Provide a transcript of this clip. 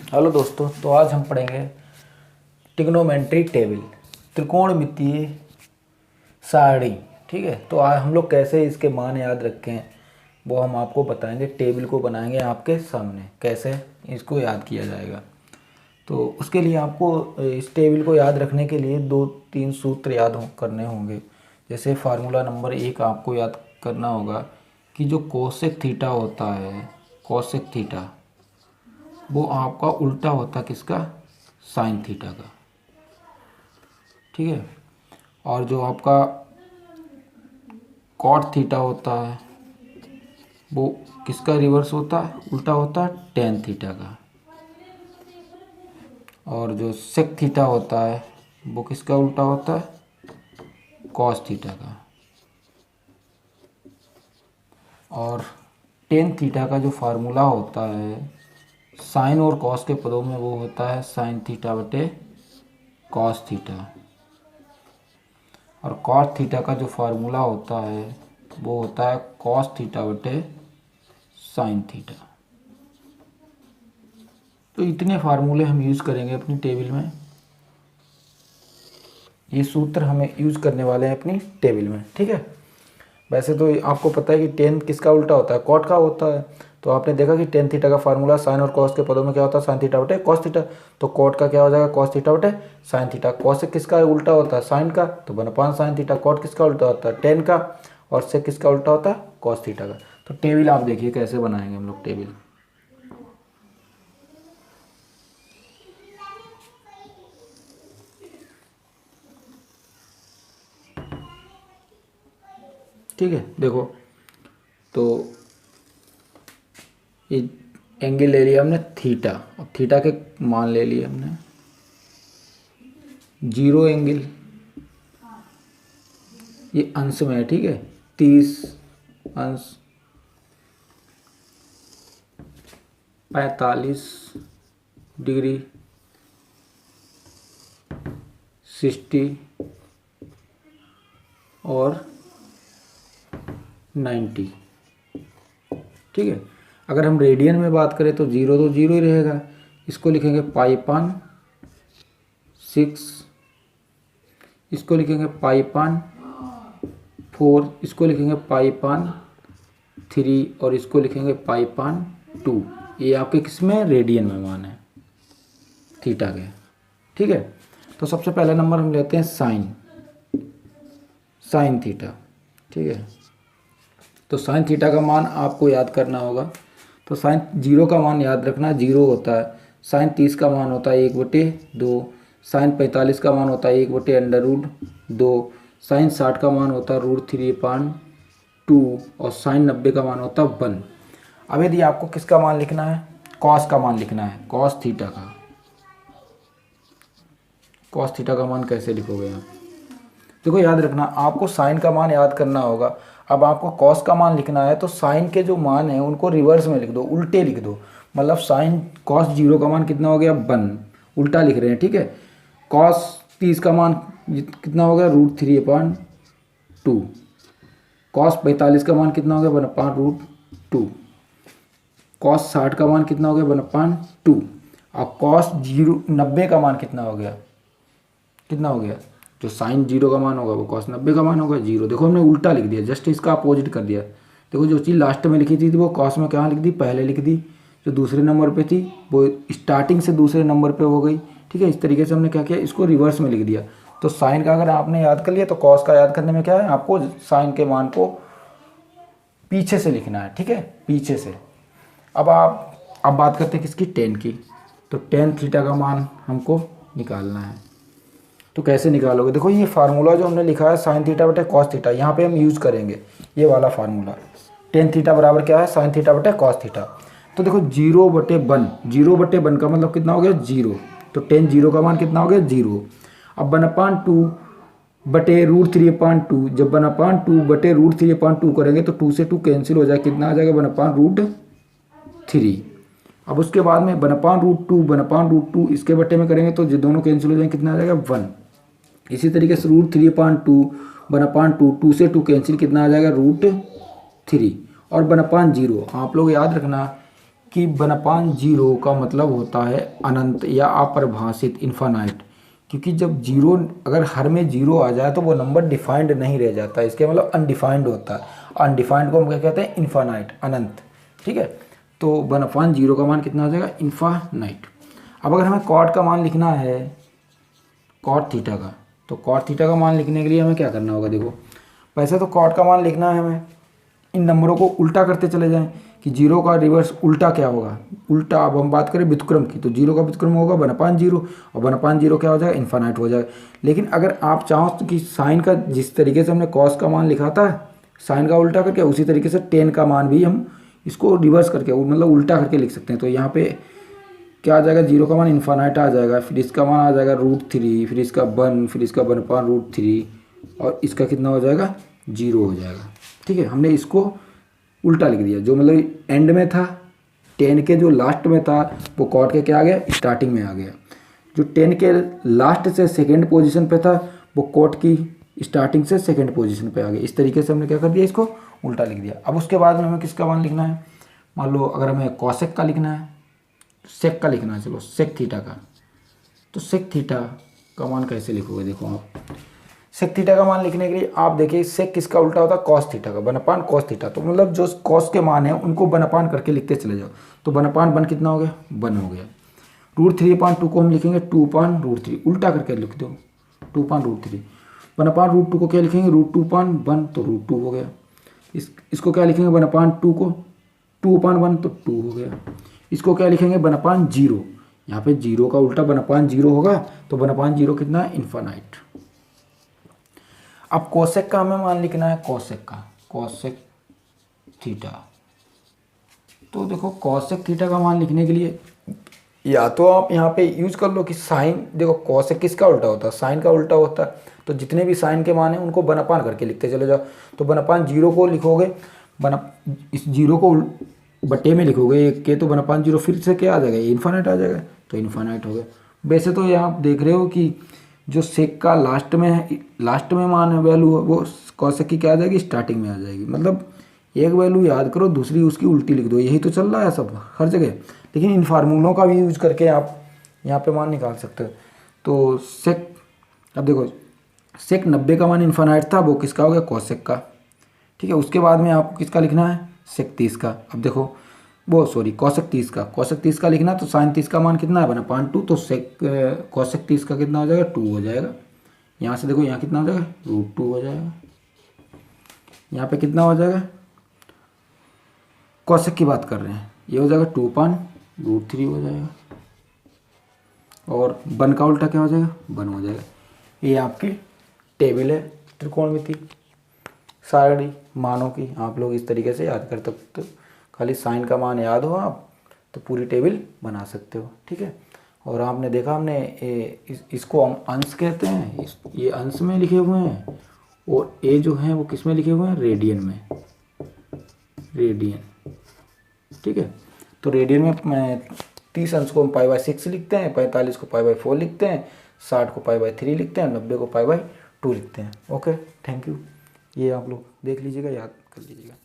Hello दोस्तों, तो आज हम पढ़ेंगे ट्रिग्नोमेट्री टेबल, त्रिकोणमितीय सारणी। ठीक है, तो आज हम लोग कैसे इसके मान याद रखें वो हम आपको बताएंगे। टेबल को बनाएंगे आपके सामने, कैसे इसको याद किया जाएगा। तो उसके लिए आपको इस टेबल को याद रखने के लिए 2-3 सूत्र करने होंगे। जैसे फार्मूला नंबर 1 आपको याद करना होगा कि जो कोसेक थीटा होता है, कोसेक थीटा वो आपका उल्टा होता किसका, साइन थीटा का। ठीक है, और जो आपका कॉट थीटा होता है वो किसका रिवर्स होता है, उल्टा होता है टेन थीटा का। और जो सेक थीटा होता है वो किसका उल्टा होता है, कॉस थीटा का। और टेन थीटा का जो फार्मूला होता है साइन और कॉस के पदों में वो होता है साइन थीटा बटे कॉस थीटा। और कॉस थीटा का जो फार्मूला होता है वो होता है कॉस थीटा बटे साइन थीटा। तो इतने फार्मूले हम यूज़ करेंगे अपनी टेबल में। ये सूत्र हमें यूज़ करने वाले हैं अपनी टेबल में। ठीक है, वैसे तो आपको पता है कि टेन किसका उल्टा होता है, कॉट का होता है। तो आपने देखा कि टेन थीटा का फार्मूला साइन और कॉस के पदों में क्या होता है, साइन थीटा बटे कॉस थीटा। तो कॉट का क्या हो जाएगा, कॉस थीटा बटे साइन थीटा। कॉस से किसका उल्टा होता है, साइन का, तो 1/, साइन थीटा। कॉट किसका उल्टा होता है, टेन का। और से किसका उल्टा होता है, कॉस थीटा का। तो टेबल आप देखिए कैसे बनाएंगे हम लोग टेबल। ठीक है, देखो तो ये एंगल ले लिया हमने थीटा, और थीटा के मान ले लिए हमने 0 एंगल, ये अंश में है। ठीक है, 30 अंश 45 डिग्री 60 और 90। ठीक है, अगर हम रेडियन में बात करें तो 0 तो 0 ही रहेगा। इसको लिखेंगे पाई/6, इसको लिखेंगे पाई/4, इसको लिखेंगे पाई/3 और इसको लिखेंगे पाई/2। ये आपके किस में, रेडियन में मान है थीटा के। ठीक है, तो सबसे पहला नंबर हम लेते हैं साइन थीटा। ठीक है, तो साइन थीटा का मान आपको याद करना होगा। तो साइन 0 का मान याद रखना, 0 होता है। साइन 30 का मान होता है 1/2। साइन 45 का मान होता है 1/√2। साइन 60 का मान होता है √3/2 और साइन 90 का मान होता है 1। अब यदि आपको किसका मान लिखना है, कॉस का मान लिखना है, कॉस थीटा का। कॉस थीटा का मान कैसे लिखोगे आप, देखो याद रखना, आपको साइन का मान याद करना होगा। अब आपको कॉस का मान लिखना है तो साइन के जो मान हैं उनको रिवर्स में लिख दो, उल्टे लिख दो। मतलब साइन कॉस 0 का मान कितना हो गया, 1, उल्टा लिख रहे हैं। ठीक है, कॉस 30 का मान कितना हो गया, √3/2। कॉस 45 का मान कितना हो गया, 1/√2। कॉस 60 का मान कितना हो गया, 1/2। और कॉस 90 का मान कितना हो गया, जो साइन 0 का मान होगा वो कॉस 90 का मान होगा 0। देखो हमने उल्टा लिख दिया, जस्ट इसका अपोजिट कर दिया। देखो जो चीज़ लास्ट में लिखी थी वो कॉस में कहाँ लिख दी, पहले लिख दी। जो दूसरे नंबर पे थी वो स्टार्टिंग से दूसरे नंबर पे हो गई। ठीक है, इस तरीके से हमने क्या किया, इसको रिवर्स में लिख दिया। तो साइन का अगर आपने याद कर लिया तो कॉस का याद करने में क्या है, आपको साइन के मान को पीछे से लिखना है। ठीक है, पीछे से। अब बात करते हैं किसकी, टेन की। तो टेन थीटा का मान हमको निकालना है। तो कैसे निकालोगे, देखो ये फार्मूला जो हमने लिखा है साइन थीटा बटे कॉस थीटा, यहाँ पे हम यूज़ करेंगे ये वाला फार्मूला। टेन थीटा बराबर क्या है, साइन थीटा बटे कॉस थीटा। तो देखो 0/1, 0/1 का मतलब कितना हो गया, 0। तो टेन 0 का मान कितना हो गया, 0। अब 1/2 बटे √3/2, जब 1/2 बटे √3/2 करेंगे तो 2 से 2 कैंसिल हो जाएगा, कितना आ जाएगा, 1/√3। अब उसके बाद में 1/√2 इसके बटे में करेंगे तो जो दोनों कैंसिल हो जाएंगे, कितना आ जाएगा, 1। इसी तरीके से √3/2 1/2, 2 से 2 कैंसिल, कितना आ जाएगा, √3 और 1/0। आप लोग याद रखना कि 1/0 का मतलब होता है अनंत या अपरिभाषित, इन्फानाइट। क्योंकि जब जीरो, अगर हर में जीरो आ जाए तो वो नंबर डिफाइंड नहीं रह जाता, इसके मतलब अनडिफाइंड होता है। अनडिफाइंड को हम क्या कहते हैं? इन्फानाइट, अनंत। ठीक है, तो 1/0 का मान कितना हो जाएगा? इन्फानाइट। अब अगर हमें कॉट का मान लिखना है, कॉट थीटा का, तो कॉट थीटा का मान लिखने के लिए हमें क्या करना होगा? देखो, वैसे तो कॉट का मान लिखना है हमें, इन नंबरों को उल्टा करते चले जाएं कि जीरो का रिवर्स उल्टा क्या होगा? उल्टा, अब हम बात करें व्युत्क्रम की, तो जीरो का व्युत्क्रम होगा 1/0, और 1/0 क्या हो जाएगा? इन्फानाइट हो जाएगा। लेकिन अगर आप चाहो तो कि साइन का, जिस तरीके से हमने कॉस का मान लिखा था साइन का उल्टा करके, उसी तरीके से टेन का मान भी हम इसको रिवर्स करके, मतलब उल्टा करके लिख सकते हैं। तो यहाँ पे क्या आ जाएगा? जीरो का मान इन्फानाइट आ जाएगा, फिर इसका मान आ जाएगा √3, फिर इसका 1, फिर इसका 1/√3, और इसका कितना हो जाएगा? 0 हो जाएगा। ठीक है, हमने इसको उल्टा लिख दिया। जो मतलब एंड में था, 10 के जो लास्ट में था, वो कॉट के क्या आ गया? स्टार्टिंग में आ गया। जो 10 के लास्ट से सेकेंड पोजीशन पे था, वो कॉट की स्टार्टिंग से सेकेंड पोजीशन पे आ गया। इस तरीके से हमने क्या कर दिया? इसको उल्टा लिख दिया। अब उसके बाद में हमें किसका मान लिखना है? मान लो अगर हमें कॉसेक का लिखना है, सेक का लिखना है, चलो सेक थीटा का, तो सेक थीटा का मान कैसे लिखोगे? देखो आप, सेक थीटा का मान लिखने के लिए आप देखिए, सेक किसका उल्टा होता है? कॉस थीटा का, 1/cos कॉस थीटा। तो मतलब जो कॉस के मान है उनको 1/, करके लिखते चले जाओ। तो 1/1 कितना हो गया? 1 हो गया। √3/2 को हम लिखेंगे 2/√3, उल्टा करके लिख दो 2/√3। 1/√2 को क्या लिखेंगे? √2/1, तो √2 हो गया। इसको क्या लिखेंगे? 1/2 को 2/1, तो 2 हो गया। इसको क्या लिखेंगे? 1/0, यहाँ पे जीरो का उल्टा 1/0 होगा, तो 1/0 कितना है? इन्फानाइट। अब कोसेक का हमें मान लिखना है, कोसेक का, कोसेक थीटा। तो देखो, कोसेक थीटा का मान लिखने के लिए या तो आप यहाँ पे यूज कर लो कि साइन, देखो कोसेक किसका उल्टा होता है? साइन का उल्टा होता है। तो जितने भी साइन के मान हैं उनको 1/, करके लिखते चले जाओ। तो 1/0 को लिखोगे, इस जीरो को बट्टे में लिखोगे एक के, तो 1/0 फिर से क्या आ जाएगा? इन्फानाइट आ जाएगा, तो इन्फानाइट हो गया। वैसे तो यहाँ आप देख रहे हो कि जो सेक का लास्ट में है, लास्ट में मान है वैल्यू, वो कॉसेक की क्या आ जाएगी? स्टार्टिंग में आ जाएगी। मतलब एक वैल्यू याद करो, दूसरी उसकी उल्टी लिख दो, यही तो चल रहा है सब हर जगह। लेकिन इन फार्मूलों का भी यूज करके आप यहाँ पे मान निकाल सकते हो। तो सेक, अब देखो, सेक 90 का मान इन्फानाइट था, वो किसका हो गया? कॉसेक का। ठीक है, उसके बाद में आपको किसका लिखना है? सेक 30 का। अब देखो, वो सॉरी, कॉसेक 30 का, कॉसेक 30 का लिखना, तो साइन 30 का मान कितना है? 1/2, तो सेक कॉसेक 30 का कितना हो जाएगा? 2 हो जाएगा। यहाँ से देखो, यहाँ कितना हो जाएगा? √2 हो जाएगा। यहाँ पे कितना हो जाएगा? कॉसेक की बात कर रहे हैं, ये हो जाएगा 2/√3 हो जाएगा। और 1 का उल्टा क्या हो जाएगा? 1 हो जाएगा। ये आपकी टेबल है त्रिकोणमिति सारणी मानों की, आप लोग इस तरीके से याद कर सकते हो। खाली साइन का मान याद हो आप, तो पूरी टेबल बना सकते हो। ठीक है, और आपने देखा, हमने इसको हम अंश कहते हैं, ये अंश में लिखे हुए हैं, और ए जो है वो किस में लिखे हुए हैं? रेडियन में, रेडियन। ठीक है, तो रेडियन में 30 अंश को हम π/6 लिखते हैं, 45 को π/4 लिखते हैं, 60 को π/3 लिखते हैं, 90 को π/2 लिखते हैं। Okay, thank you. ये आप लोग देख लीजिएगा, याद कर लीजिएगा।